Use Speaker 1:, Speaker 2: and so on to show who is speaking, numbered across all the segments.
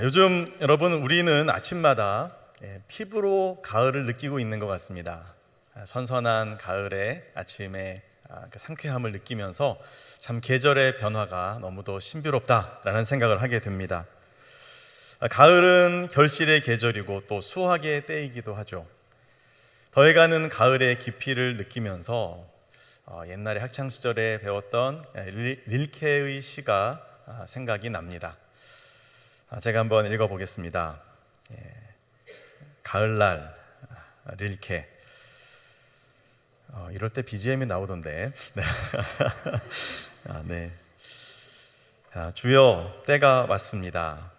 Speaker 1: 요즘 여러분 우리는 아침마다 피부로 가을을 느끼고 있는 것 같습니다. 선선한 가을의 아침에 그 상쾌함을 느끼면서 참 계절의 변화가 너무도 신비롭다라는 생각을 하게 됩니다. 가을은 결실의 계절이고 또 수확의 때이기도 하죠. 더해가는 가을의 깊이를 느끼면서 옛날에 학창 시절에 배웠던 릴케의 시가 생각이 납니다. 제가 한번 읽어보겠습니다. 가을날 릴케. 이럴 때 BGM이 나오던데. 네. 주여, 때가 왔습니다.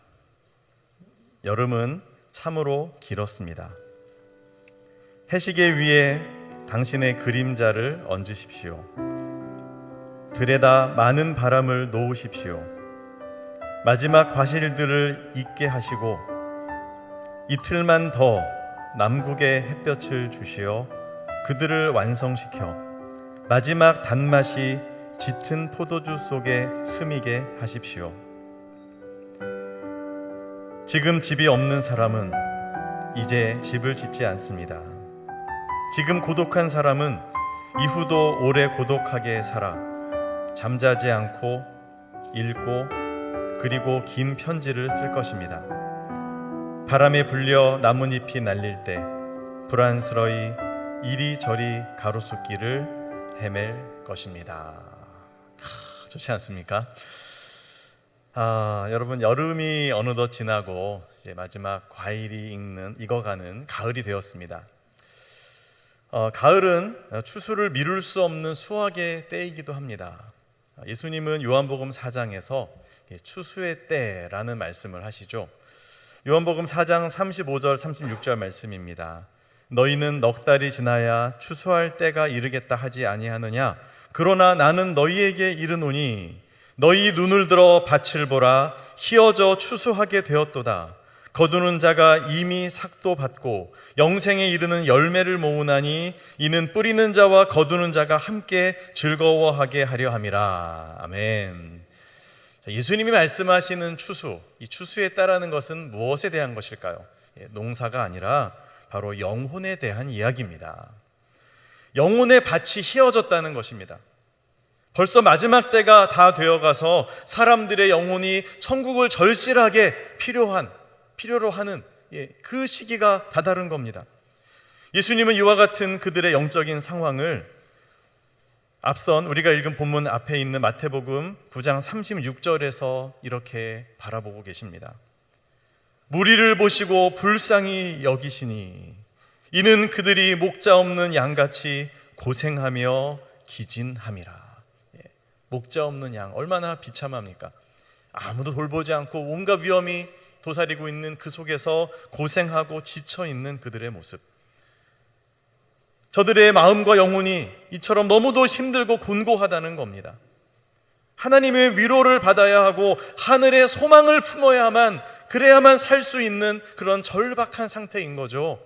Speaker 1: 여름은 참으로 길었습니다. 해시계 위에 당신의 그림자를 얹으십시오. 들에다 많은 바람을 놓으십시오. 마지막 과실들을 잊게 하시고 이틀만 더 남국의 햇볕을 주시어 그들을 완성시켜 마지막 단맛이 짙은 포도주 속에 스미게 하십시오. 지금 집이 없는 사람은 이제 집을 짓지 않습니다. 지금 고독한 사람은 이후도 오래 고독하게 살아 잠자지 않고 읽고 그리고 긴 편지를 쓸 것입니다. 바람에 불려 나뭇잎이 날릴 때 불안스러이 이리저리 가로수길을 헤맬 것입니다. 좋지 않습니까? 여러분, 여름이 어느덧 지나고 이제 마지막 과일이 익어가는 가을이 되었습니다. 가을은 추수를 미룰 수 없는 수확의 때이기도 합니다. 예수님은 요한복음 4장에서 추수의 때라는 말씀을 하시죠. 요한복음 4장 35절 36절 말씀입니다. 너희는 넉 달이 지나야 추수할 때가 이르겠다 하지 아니하느냐? 그러나 나는 너희에게 이르노니 너희 눈을 들어 밭을 보라. 희어져 추수하게 되었도다. 거두는 자가 이미 삭도 받고 영생에 이르는 열매를 모으나니 이는 뿌리는 자와 거두는 자가 함께 즐거워하게 하려 함이라. 아멘. 예수님이 말씀하시는 추수, 이 추수에 따르는 것은 무엇에 대한 것일까요? 농사가 아니라 바로 영혼에 대한 이야기입니다. 영혼의 밭이 희어졌다는 것입니다. 벌써 마지막 때가 다 되어가서 사람들의 영혼이 천국을 절실하게 필요로 하는 그 시기가 다다른 겁니다. 예수님은 이와 같은 그들의 영적인 상황을 앞선 우리가 읽은 본문 앞에 있는 마태복음 9장 36절에서 이렇게 바라보고 계십니다. 무리를 보시고 불쌍히 여기시니 이는 그들이 목자 없는 양같이 고생하며 기진함이라. 목자 없는 양, 얼마나 비참합니까? 아무도 돌보지 않고 온갖 위험이 도사리고 있는 그 속에서 고생하고 지쳐있는 그들의 모습. 저들의 마음과 영혼이 이처럼 너무도 힘들고 곤고하다는 겁니다. 하나님의 위로를 받아야 하고 하늘의 소망을 품어야만, 그래야만 살 수 있는 그런 절박한 상태인 거죠.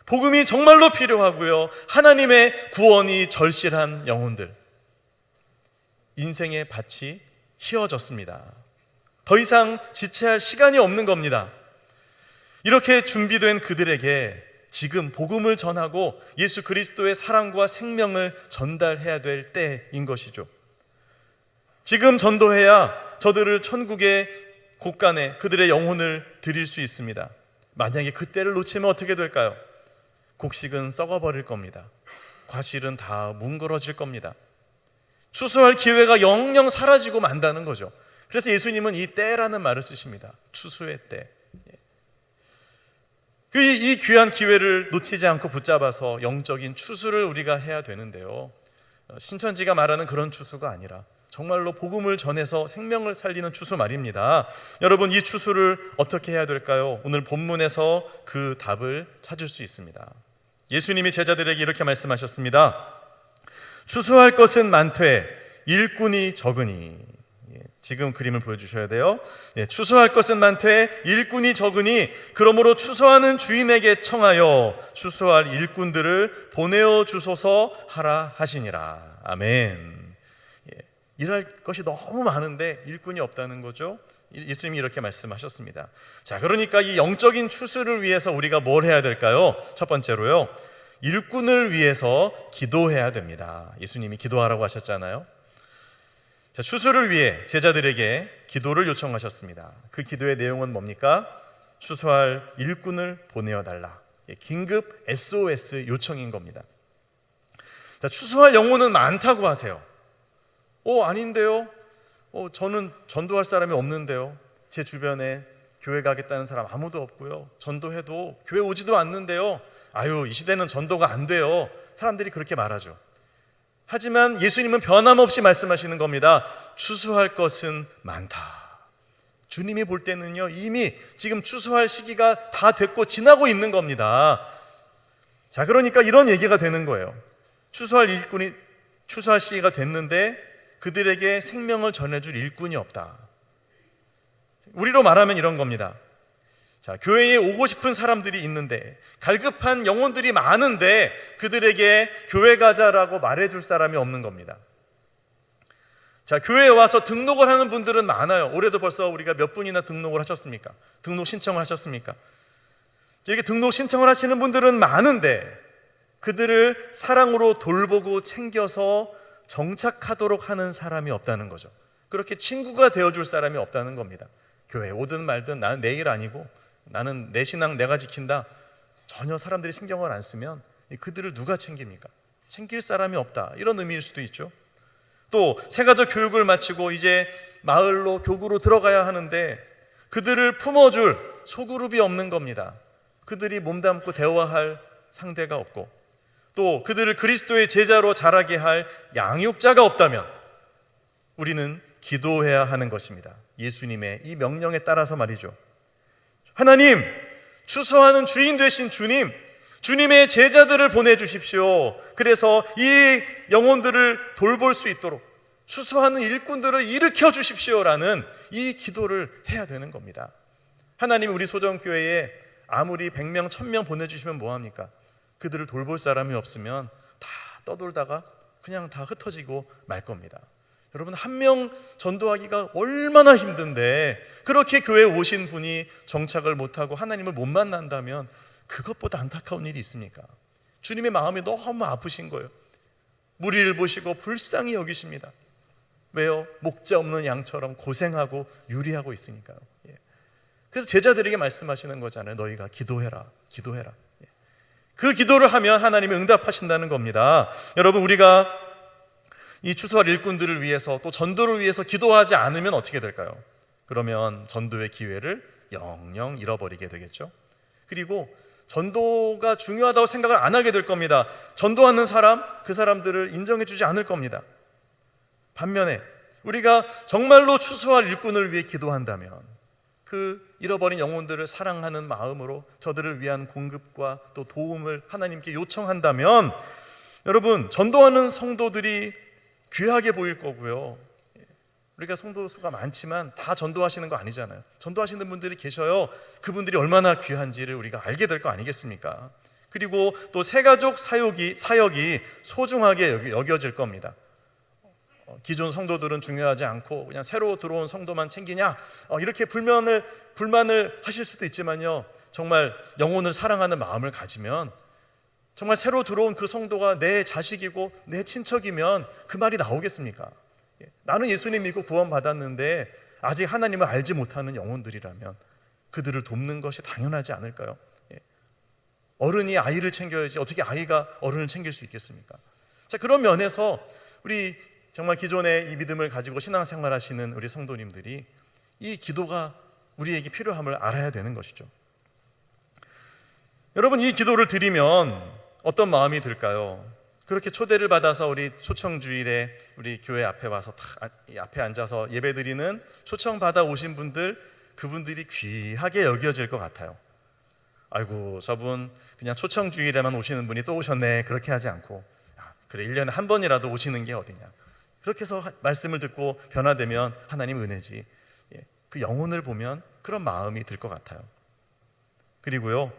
Speaker 1: 복음이 정말로 필요하고요, 하나님의 구원이 절실한 영혼들. 인생의 밭이 희어졌습니다. 더 이상 지체할 시간이 없는 겁니다. 이렇게 준비된 그들에게 지금 복음을 전하고 예수 그리스도의 사랑과 생명을 전달해야 될 때인 것이죠. 지금 전도해야 저들을 천국의 곳간에 그들의 영혼을 드릴 수 있습니다. 만약에 그때를 놓치면 어떻게 될까요? 곡식은 썩어버릴 겁니다. 과실은 다 뭉그러질 겁니다. 추수할 기회가 영영 사라지고 만다는 거죠. 그래서 예수님은 이 때라는 말을 쓰십니다. 추수의 때. 이 귀한 기회를 놓치지 않고 붙잡아서 영적인 추수를 우리가 해야 되는데요, 신천지가 말하는 그런 추수가 아니라 정말로 복음을 전해서 생명을 살리는 추수 말입니다. 여러분, 이 추수를 어떻게 해야 될까요? 오늘 본문에서 그 답을 찾을 수 있습니다. 예수님이 제자들에게 이렇게 말씀하셨습니다. 추수할 것은 많되 일꾼이 적으니. 지금 그림을 보여주셔야 돼요. 추수할 것은 많되 일꾼이 적으니 그러므로 추수하는 주인에게 청하여 추수할 일꾼들을 보내어 주소서 하라 하시니라. 아멘. 일할 것이 너무 많은데 일꾼이 없다는 거죠. 예수님이 이렇게 말씀하셨습니다. 자, 그러니까 이 영적인 추수를 위해서 우리가 뭘 해야 될까요? 첫 번째로요, 일꾼을 위해서 기도해야 됩니다. 예수님이 기도하라고 하셨잖아요. 자, 추수를 위해 제자들에게 기도를 요청하셨습니다. 그 기도의 내용은 뭡니까? 추수할 일꾼을 보내어 달라. 긴급 SOS 요청인 겁니다. 자, 추수할 영혼은 많다고 하세요. 아닌데요? 저는 전도할 사람이 없는데요. 제 주변에 교회 가겠다는 사람 아무도 없고요. 전도해도 교회 오지도 않는데요. 아유, 이 시대는 전도가 안 돼요. 사람들이 그렇게 말하죠. 하지만 예수님은 변함없이 말씀하시는 겁니다. 추수할 것은 많다. 주님이 볼 때는요, 이미 지금 추수할 시기가 다 됐고 지나고 있는 겁니다. 자, 그러니까 이런 얘기가 되는 거예요. 추수할 시기가 됐는데 그들에게 생명을 전해줄 일꾼이 없다. 우리로 말하면 이런 겁니다. 자, 교회에 오고 싶은 사람들이 있는데, 갈급한 영혼들이 많은데 그들에게 교회 가자라고 말해줄 사람이 없는 겁니다. 자, 교회에 와서 등록을 하는 분들은 많아요. 올해도 벌써 우리가 몇 분이나 등록을 하셨습니까? 등록 신청을 하셨습니까? 이렇게 등록 신청을 하시는 분들은 많은데 그들을 사랑으로 돌보고 챙겨서 정착하도록 하는 사람이 없다는 거죠. 그렇게 친구가 되어줄 사람이 없다는 겁니다. 교회 오든 말든 나는 내 일 아니고 나는 내 신앙 내가 지킨다. 전혀 사람들이 신경을 안 쓰면 그들을 누가 챙깁니까? 챙길 사람이 없다. 이런 의미일 수도 있죠. 또 새가족 교육을 마치고 이제 마을로 교구로 들어가야 하는데 그들을 품어줄 소그룹이 없는 겁니다. 그들이 몸담고 대화할 상대가 없고, 또 그들을 그리스도의 제자로 자라게 할 양육자가 없다면 우리는 기도해야 하는 것입니다. 예수님의 이 명령에 따라서 말이죠. 하나님, 추수하는 주인 되신 주님, 주님의 제자들을 보내주십시오. 그래서 이 영혼들을 돌볼 수 있도록 추수하는 일꾼들을 일으켜 주십시오라는 이 기도를 해야 되는 겁니다. 하나님이 우리 소정교회에 아무리 100명, 1000명 보내주시면 뭐합니까? 그들을 돌볼 사람이 없으면 다 떠돌다가 그냥 다 흩어지고 말 겁니다. 여러분, 한 명 전도하기가 얼마나 힘든데 그렇게 교회에 오신 분이 정착을 못하고 하나님을 못 만난다면 그것보다 안타까운 일이 있습니까? 주님의 마음이 너무 아프신 거예요. 무리를 보시고 불쌍히 여기십니다. 왜요? 목자 없는 양처럼 고생하고 유리하고 있으니까요. 그래서 제자들에게 말씀하시는 거잖아요. 너희가 기도해라, 기도해라. 그 기도를 하면 하나님이 응답하신다는 겁니다. 여러분, 우리가 이 추수할 일꾼들을 위해서 또 전도를 위해서 기도하지 않으면 어떻게 될까요? 그러면 전도의 기회를 영영 잃어버리게 되겠죠. 그리고 전도가 중요하다고 생각을 안 하게 될 겁니다. 전도하는 사람, 그 사람들을 인정해 주지 않을 겁니다. 반면에 우리가 정말로 추수할 일꾼을 위해 기도한다면 그 잃어버린 영혼들을 사랑하는 마음으로 저들을 위한 공급과 또 도움을 하나님께 요청한다면 여러분, 전도하는 성도들이 귀하게 보일 거고요. 우리가 성도 수가 많지만 다 전도하시는 거 아니잖아요. 전도하시는 분들이 계셔요. 그분들이 얼마나 귀한지를 우리가 알게 될 거 아니겠습니까? 그리고 또 새가족 사역이 소중하게 여겨질 겁니다. 기존 성도들은 중요하지 않고 그냥 새로 들어온 성도만 챙기냐, 이렇게 불만을 하실 수도 있지만요, 정말 영혼을 사랑하는 마음을 가지면 정말 새로 들어온 그 성도가 내 자식이고 내 친척이면 그 말이 나오겠습니까? 나는 예수님 믿고 구원받았는데 아직 하나님을 알지 못하는 영혼들이라면 그들을 돕는 것이 당연하지 않을까요? 어른이 아이를 챙겨야지 어떻게 아이가 어른을 챙길 수 있겠습니까? 자, 그런 면에서 우리 정말 기존에 이 믿음을 가지고 신앙생활 하시는 우리 성도님들이 이 기도가 우리에게 필요함을 알아야 되는 것이죠. 여러분, 이 기도를 드리면 어떤 마음이 들까요? 그렇게 초대를 받아서 우리 초청주일에 우리 교회 앞에 와서 앞에 앉아서 예배드리는 초청받아 오신 분들, 그분들이 귀하게 여겨질 것 같아요. 아이고, 저분 그냥 초청주일에만 오시는 분이 또 오셨네, 그렇게 하지 않고 그래, 1년에 한 번이라도 오시는 게 어디냐, 그렇게 해서 말씀을 듣고 변화되면 하나님 은혜지, 그 영혼을 보면 그런 마음이 들 것 같아요. 그리고요,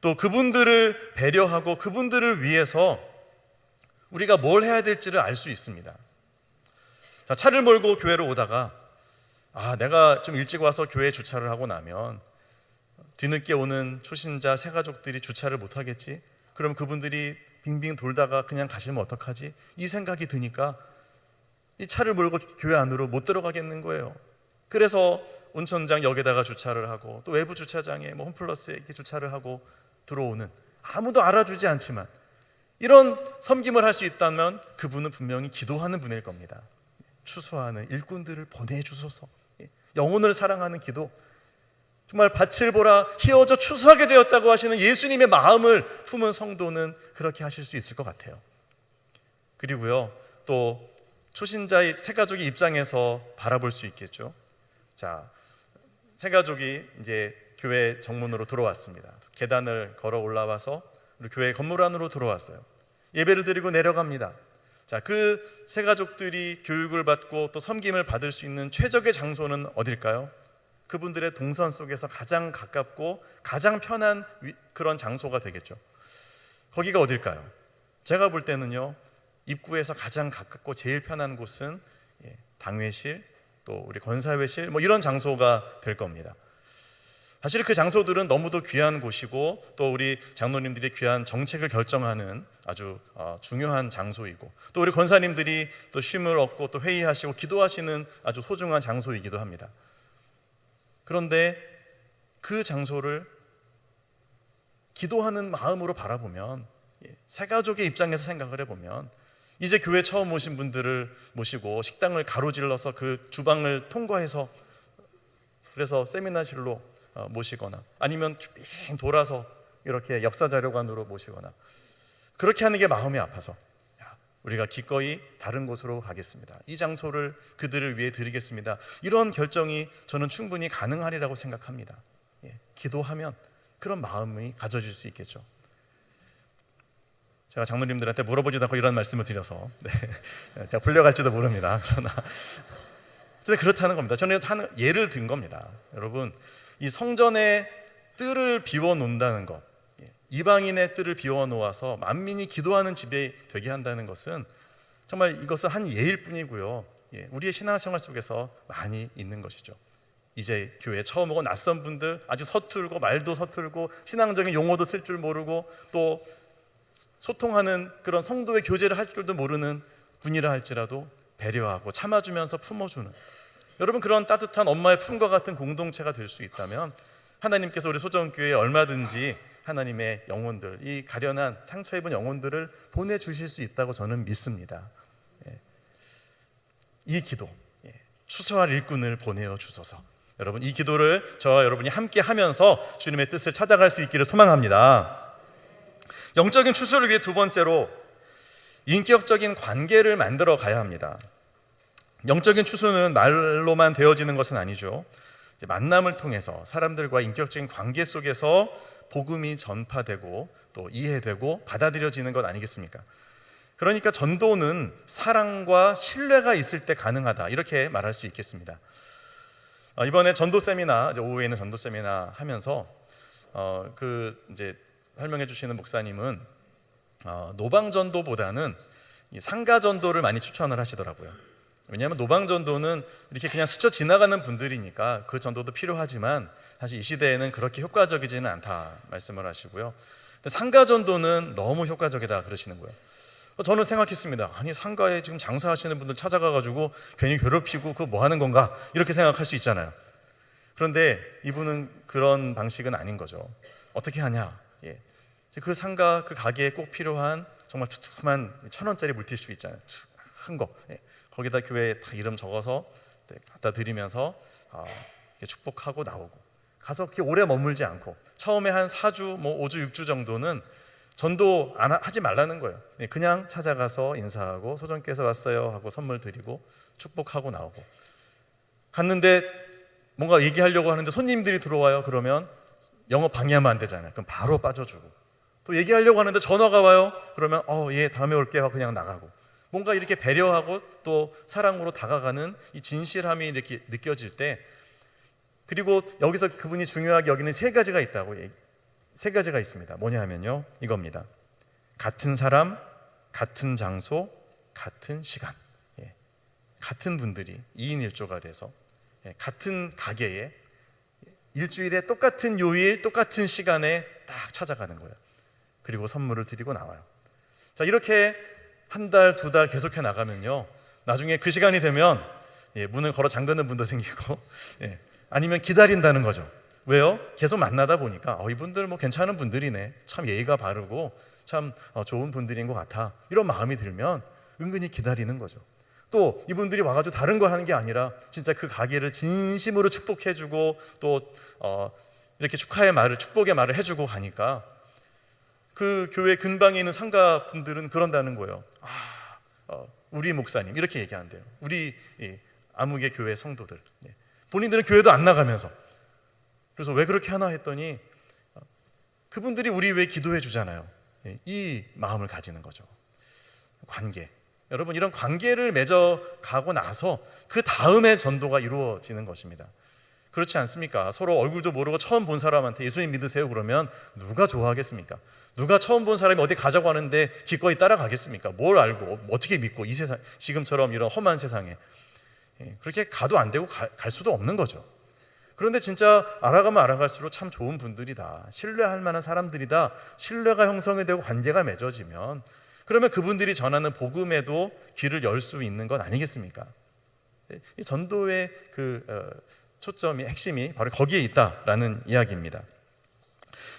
Speaker 1: 또 그분들을 배려하고 그분들을 위해서 우리가 뭘 해야 될지를 알 수 있습니다. 자, 차를 몰고 교회로 오다가 내가 좀 일찍 와서 교회에 주차를 하고 나면 뒤늦게 오는 초신자 새가족들이 주차를 못 하겠지? 그럼 그분들이 빙빙 돌다가 그냥 가시면 어떡하지? 이 생각이 드니까 이 차를 몰고 교회 안으로 못 들어가겠는 거예요. 그래서 온천장 역에다가 주차를 하고 또 외부 주차장에 홈플러스에 이렇게 주차를 하고 들어오는, 아무도 알아주지 않지만 이런 섬김을 할 수 있다면 그분은 분명히 기도하는 분일 겁니다. 추수하는 일꾼들을 보내주소서. 영혼을 사랑하는 기도, 정말 밭을 보라 희어져 추수하게 되었다고 하시는 예수님의 마음을 품은 성도는 그렇게 하실 수 있을 것 같아요. 그리고요, 또 초신자의 새가족의 입장에서 바라볼 수 있겠죠. 자, 새가족이 이제 교회 정문으로 들어왔습니다. 계단을 걸어 올라와서 우리 교회 건물 안으로 들어왔어요. 예배를 드리고 내려갑니다. 자, 그 새가족들이 교육을 받고 또 섬김을 받을 수 있는 최적의 장소는 어딜까요? 그분들의 동선 속에서 가장 가깝고 가장 편한 그런 장소가 되겠죠. 거기가 어딜까요? 제가 볼 때는요, 입구에서 가장 가깝고 제일 편한 곳은 당회실, 또 우리 권사회실 이런 장소가 될 겁니다. 사실 그 장소들은 너무도 귀한 곳이고 또 우리 장로님들이 귀한 정책을 결정하는 아주 중요한 장소이고 또 우리 권사님들이 또 쉼을 얻고 또 회의하시고 기도하시는 아주 소중한 장소이기도 합니다. 그런데 그 장소를 기도하는 마음으로 바라보면, 새가족의 입장에서 생각을 해보면, 이제 교회 처음 오신 분들을 모시고 식당을 가로질러서 그 주방을 통과해서 그래서 세미나실로 모시거나 아니면 빙 돌아서 이렇게 역사자료관으로 모시거나 그렇게 하는 게 마음이 아파서 우리가 기꺼이 다른 곳으로 가겠습니다, 이 장소를 그들을 위해 드리겠습니다, 이런 결정이 저는 충분히 가능하리라고 생각합니다. 기도하면 그런 마음이 가져질 수 있겠죠. 제가 장로님들한테 물어보지도 않고 이런 말씀을 드려서 제가 불려갈지도 모릅니다. 그러나 그렇다는 겁니다. 저는 예를 든 겁니다. 여러분, 이 성전의 뜰을 비워놓는다는 것, 이방인의 뜰을 비워놓아서 만민이 기도하는 집에 되게 한다는 것은 정말 이것은 한 예일 뿐이고요, 우리의 신앙생활 속에서 많이 있는 것이죠. 이제 교회에 처음 오고 낯선 분들, 아주 서툴고 말도 서툴고 신앙적인 용어도 쓸 줄 모르고 또 소통하는 그런 성도의 교제를 할 줄도 모르는 분이라 할지라도 배려하고 참아주면서 품어주는, 여러분, 그런 따뜻한 엄마의 품과 같은 공동체가 될 수 있다면 하나님께서 우리 소정교회에 얼마든지 하나님의 영혼들, 이 가련한 상처 입은 영혼들을 보내주실 수 있다고 저는 믿습니다. 이 기도, 추수할 일꾼을 보내어 주소서. 여러분, 이 기도를 저와 여러분이 함께 하면서 주님의 뜻을 찾아갈 수 있기를 소망합니다. 영적인 추수를 위해 두 번째로 인격적인 관계를 만들어 가야 합니다. 영적인 추수는 말로만 되어지는 것은 아니죠. 만남을 통해서 사람들과 인격적인 관계 속에서 복음이 전파되고 또 이해되고 받아들여지는 것 아니겠습니까? 그러니까 전도는 사랑과 신뢰가 있을 때 가능하다, 이렇게 말할 수 있겠습니다. 이번에 전도 세미나, 오후에는 전도 세미나 하면서 이제 설명해 주시는 목사님은 노방 전도보다는 상가 전도를 많이 추천을 하시더라고요. 왜냐하면 노방 전도는 이렇게 그냥 스쳐 지나가는 분들이니까 그 전도도 필요하지만 사실 이 시대에는 그렇게 효과적이지는 않다 말씀을 하시고요. 근데 상가 전도는 너무 효과적이다 그러시는 거예요. 저는 생각했습니다. 아니, 상가에 지금 장사하시는 분들 찾아가가지고 괜히 괴롭히고 그거 뭐 하는 건가, 이렇게 생각할 수 있잖아요. 그런데 이분은 그런 방식은 아닌 거죠. 어떻게 하냐, 그 상가, 그 가게에 꼭 필요한 정말 두툼한 1,000원짜리 물티슈 있잖아요, 큰 거, 거기다 교회에 다 이름 적어서 갖다 드리면서 축복하고 나오고, 가서 그렇게 오래 머물지 않고 처음에 한 4주, 5주, 6주 정도는 전도 하지 말라는 거예요. 그냥 찾아가서 인사하고 소정께서 왔어요 하고 선물 드리고 축복하고 나오고, 갔는데 뭔가 얘기하려고 하는데 손님들이 들어와요. 그러면 영업 방해하면 안 되잖아요. 그럼 바로 빠져주고, 또 얘기하려고 하는데 전화가 와요. 그러면 예, 다음에 올게요 하고 그냥 나가고, 뭔가 이렇게 배려하고 또 사랑으로 다가가는 이 진실함이 이렇게 느껴질 때, 그리고 여기서 그분이 중요하게 여기는 세 가지가 있습니다. 뭐냐 하면요, 이겁니다. 같은 사람, 같은 장소, 같은 시간, 같은 분들이 2인 1조가 돼서 같은 가게에 일주일에 똑같은 요일 똑같은 시간에 딱 찾아가는 거예요. 그리고 선물을 드리고 나와요. 자, 이렇게 한 달, 두 달 계속해 나가면요, 나중에 그 시간이 되면 문을 걸어 잠그는 분도 생기고 아니면 기다린다는 거죠. 왜요? 계속 만나다 보니까 이분들 뭐 괜찮은 분들이네, 참 예의가 바르고 참 좋은 분들인 것 같아, 이런 마음이 들면 은근히 기다리는 거죠. 또 이분들이 와가지고 다른 거 하는 게 아니라 진짜 그 가게를 진심으로 축복해주고 또 이렇게 축하의 말을, 축복의 말을 해주고 가니까 그 교회 근방에 있는 상가분들은 그런다는 거예요. 우리 목사님 이렇게 얘기한대요. 우리 아무개 교회 성도들, 본인들은 교회도 안 나가면서. 그래서 왜 그렇게 하나 했더니 그분들이 우리 왜 기도해 주잖아요. 이 마음을 가지는 거죠. 관계. 여러분, 이런 관계를 맺어가고 나서 그 다음에 전도가 이루어지는 것입니다. 그렇지 않습니까? 서로 얼굴도 모르고 처음 본 사람한테 예수님 믿으세요 그러면 누가 좋아하겠습니까? 누가 처음 본 사람이 어디 가자고 하는데 기꺼이 따라가겠습니까? 뭘 알고 어떻게 믿고 이 세상, 지금처럼 이런 험한 세상에 그렇게 가도 안 되고 갈 수도 없는 거죠. 그런데 진짜 알아가면 알아갈수록 참 좋은 분들이다, 신뢰할 만한 사람들이다, 신뢰가 형성이 되고 관계가 맺어지면 그러면 그분들이 전하는 복음에도 귀를 열 수 있는 것 아니겠습니까? 이 전도의 초점이, 핵심이 바로 거기에 있다라는 이야기입니다.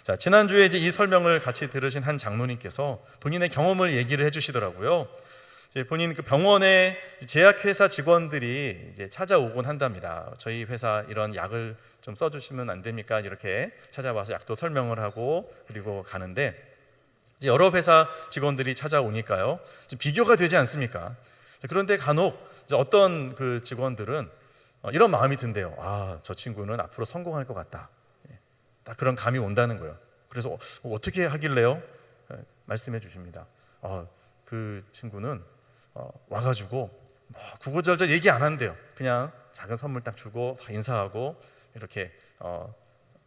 Speaker 1: 자, 지난주에 이제 이 설명을 같이 들으신 한 장로님께서 본인의 경험을 얘기를 해주시더라고요. 본인 그 병원에 제약회사 직원들이 이제 찾아오곤 한답니다. 저희 회사 이런 약을 좀 써주시면 안 됩니까? 이렇게 찾아와서 약도 설명을 하고 그리고 가는데, 이제 여러 회사 직원들이 찾아오니까요, 비교가 되지 않습니까? 그런데 간혹 이제 어떤 그 직원들은 이런 마음이 든대요. 저 친구는 앞으로 성공할 것 같다. 딱 그런 감이 온다는 거예요. 그래서 어떻게 하길래요? 말씀해 주십니다. 그 친구는 와가지고 뭐 구구절절 얘기 안 한대요. 그냥 작은 선물 딱 주고 인사하고 이렇게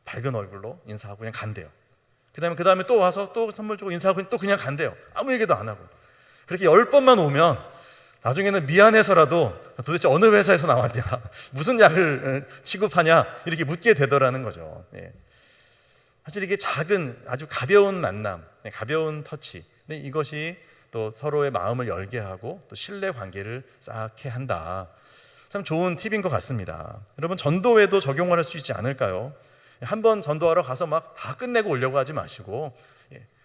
Speaker 1: 밝은 얼굴로 인사하고 그냥 간대요. 그 다음에 또 와서 또 선물 주고 인사하고 또 그냥 간대요. 아무 얘기도 안 하고. 그렇게 10번만 오면 나중에는 미안해서라도 도대체 어느 회사에서 나왔냐, 무슨 약을 취급하냐, 이렇게 묻게 되더라는 거죠. 사실 이게 작은 아주 가벼운 만남, 가벼운 터치, 근데 이것이 또 서로의 마음을 열게 하고 또 신뢰 관계를 쌓게 한다. 참 좋은 팁인 것 같습니다. 여러분, 전도에도 적용을 할 수 있지 않을까요? 한번 전도하러 가서 막 다 끝내고 오려고 하지 마시고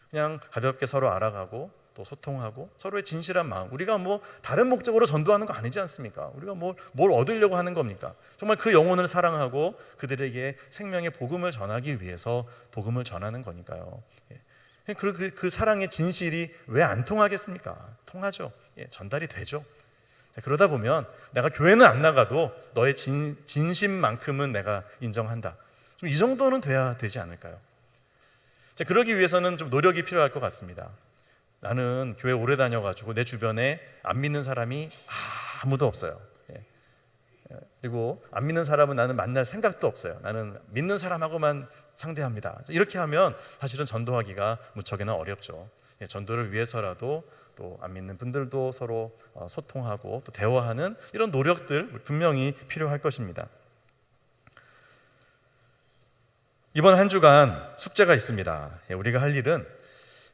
Speaker 1: 그냥 가볍게 서로 알아가고 또 소통하고 서로의 진실한 마음, 우리가 뭐 다른 목적으로 전도하는 거 아니지 않습니까? 우리가 뭘 얻으려고 하는 겁니까? 정말 그 영혼을 사랑하고 그들에게 생명의 복음을 전하기 위해서 복음을 전하는 거니까요. 그 사랑의 진실이 왜 안 통하겠습니까? 통하죠. 전달이 되죠. 그러다 보면 내가 교회는 안 나가도 너의 진심만큼은 내가 인정한다. 좀 이 정도는 돼야 되지 않을까요? 그러기 위해서는 좀 노력이 필요할 것 같습니다. 나는 교회 오래 다녀가지고 내 주변에 안 믿는 사람이 아무도 없어요. 그리고 안 믿는 사람은 나는 만날 생각도 없어요. 나는 믿는 사람하고만 상대합니다. 이렇게 하면 사실은 전도하기가 무척이나 어렵죠. 전도를 위해서라도 또 안 믿는 분들도 서로 소통하고 또 대화하는 이런 노력들 분명히 필요할 것입니다. 이번 한 주간 숙제가 있습니다. 우리가 할 일은,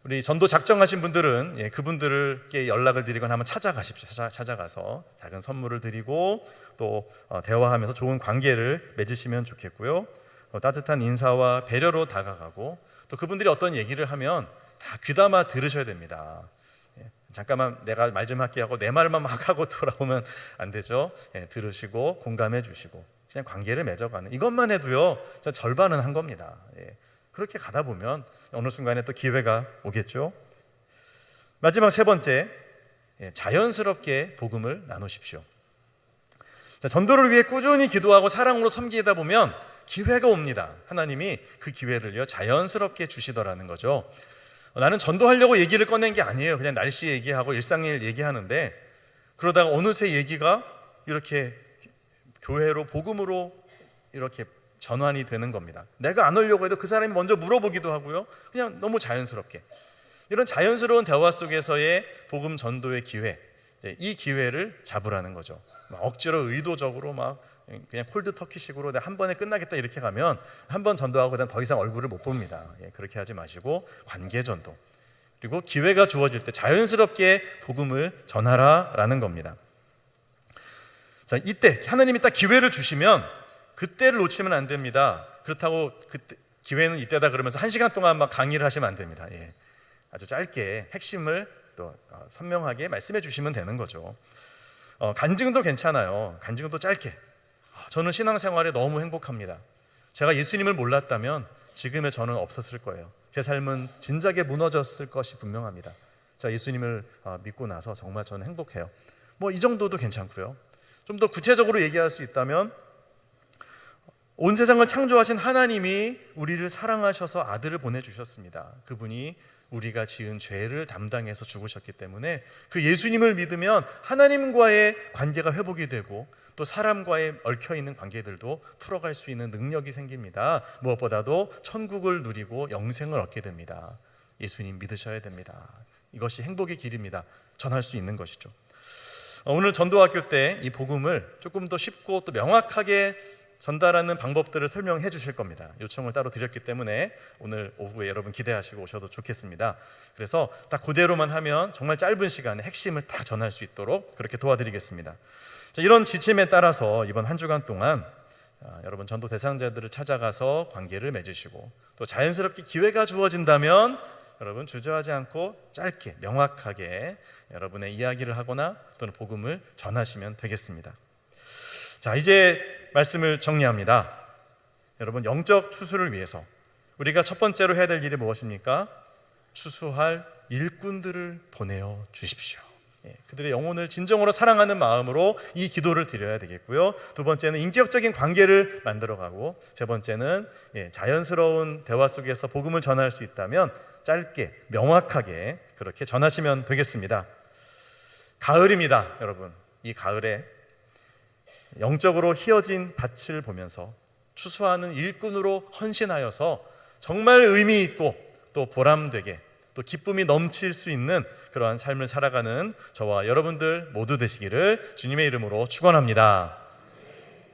Speaker 1: 우리 전도 작정하신 분들은 그분들께 연락을 드리거나 한번 찾아가십시오. 찾아가서 작은 선물을 드리고 또 대화하면서 좋은 관계를 맺으시면 좋겠고요. 따뜻한 인사와 배려로 다가가고 또 그분들이 어떤 얘기를 하면 다 귀담아 들으셔야 됩니다. 잠깐만 내가 말 좀 할게 하고 내 말만 막 하고 돌아오면 안 되죠. 들으시고 공감해 주시고 그냥 관계를 맺어가는 이것만 해도요, 절반은 한 겁니다. 그렇게 가다 보면 어느 순간에 또 기회가 오겠죠. 마지막 세 번째, 자연스럽게 복음을 나누십시오. 전도를 위해 꾸준히 기도하고 사랑으로 섬기다 보면 기회가 옵니다. 하나님이 그 기회를요 자연스럽게 주시더라는 거죠. 나는 전도하려고 얘기를 꺼낸 게 아니에요. 그냥 날씨 얘기하고 일상일 얘기하는데 그러다가 어느새 얘기가 이렇게 교회로 복음으로 이렇게 전환이 되는 겁니다. 내가 안 하려고 해도 그 사람이 먼저 물어보기도 하고요. 그냥 너무 자연스럽게. 이런 자연스러운 대화 속에서의 복음 전도의 기회, 이 기회를 잡으라는 거죠. 막 억지로 의도적으로 막 그냥 콜드 터키식으로 한 번에 끝나겠다 이렇게 가면 한 번 전도하고 그다음 더 이상 얼굴을 못 봅니다. 그렇게 하지 마시고 관계 전도, 그리고 기회가 주어질 때 자연스럽게 복음을 전하라라는 겁니다. 자, 이때 하나님이 딱 기회를 주시면 그때를 놓치면 안 됩니다. 그렇다고 그때 기회는 이때다 그러면서 1시간 동안 막 강의를 하시면 안 됩니다. 아주 짧게 핵심을 또 선명하게 말씀해 주시면 되는 거죠. 간증도 괜찮아요. 간증도 짧게. 저는 신앙생활에 너무 행복합니다. 제가 예수님을 몰랐다면 지금의 저는 없었을 거예요. 제 삶은 진작에 무너졌을 것이 분명합니다. 자, 예수님을 믿고 나서 정말 저는 행복해요. 이 정도도 괜찮고요. 좀 더 구체적으로 얘기할 수 있다면 온 세상을 창조하신 하나님이 우리를 사랑하셔서 아들을 보내주셨습니다. 그분이 우리가 지은 죄를 담당해서 죽으셨기 때문에 그 예수님을 믿으면 하나님과의 관계가 회복이 되고 또 사람과의 얽혀있는 관계들도 풀어갈 수 있는 능력이 생깁니다. 무엇보다도 천국을 누리고 영생을 얻게 됩니다. 예수님 믿으셔야 됩니다. 이것이 행복의 길입니다. 전할 수 있는 것이죠. 오늘 전도학교 때 이 복음을 조금 더 쉽고 또 명확하게 전달하는 방법들을 설명해 주실 겁니다. 요청을 따로 드렸기 때문에 오늘 오후에 여러분 기대하시고 오셔도 좋겠습니다. 그래서 딱 그대로만 하면 정말 짧은 시간에 핵심을 다 전할 수 있도록 그렇게 도와드리겠습니다. 자, 이런 지침에 따라서 이번 한 주간 동안 여러분 전도 대상자들을 찾아가서 관계를 맺으시고 또 자연스럽게 기회가 주어진다면 여러분 주저하지 않고 짧게 명확하게 여러분의 이야기를 하거나 또는 복음을 전하시면 되겠습니다. 자, 이제 말씀을 정리합니다. 여러분, 영적 추수를 위해서 우리가 첫 번째로 해야 될 일이 무엇입니까? 추수할 일꾼들을 보내어 주십시오. 그들의 영혼을 진정으로 사랑하는 마음으로 이 기도를 드려야 되겠고요. 두 번째는 인격적인 관계를 만들어가고, 세 번째는 자연스러운 대화 속에서 복음을 전할 수 있다면 짧게 명확하게 그렇게 전하시면 되겠습니다. 가을입니다, 여러분. 이 가을에 영적으로 희어진 밭을 보면서 추수하는 일꾼으로 헌신하여서 정말 의미 있고 또 보람되게 또 기쁨이 넘칠 수 있는 그러한 삶을 살아가는 저와 여러분들 모두 되시기를 주님의 이름으로 축원합니다.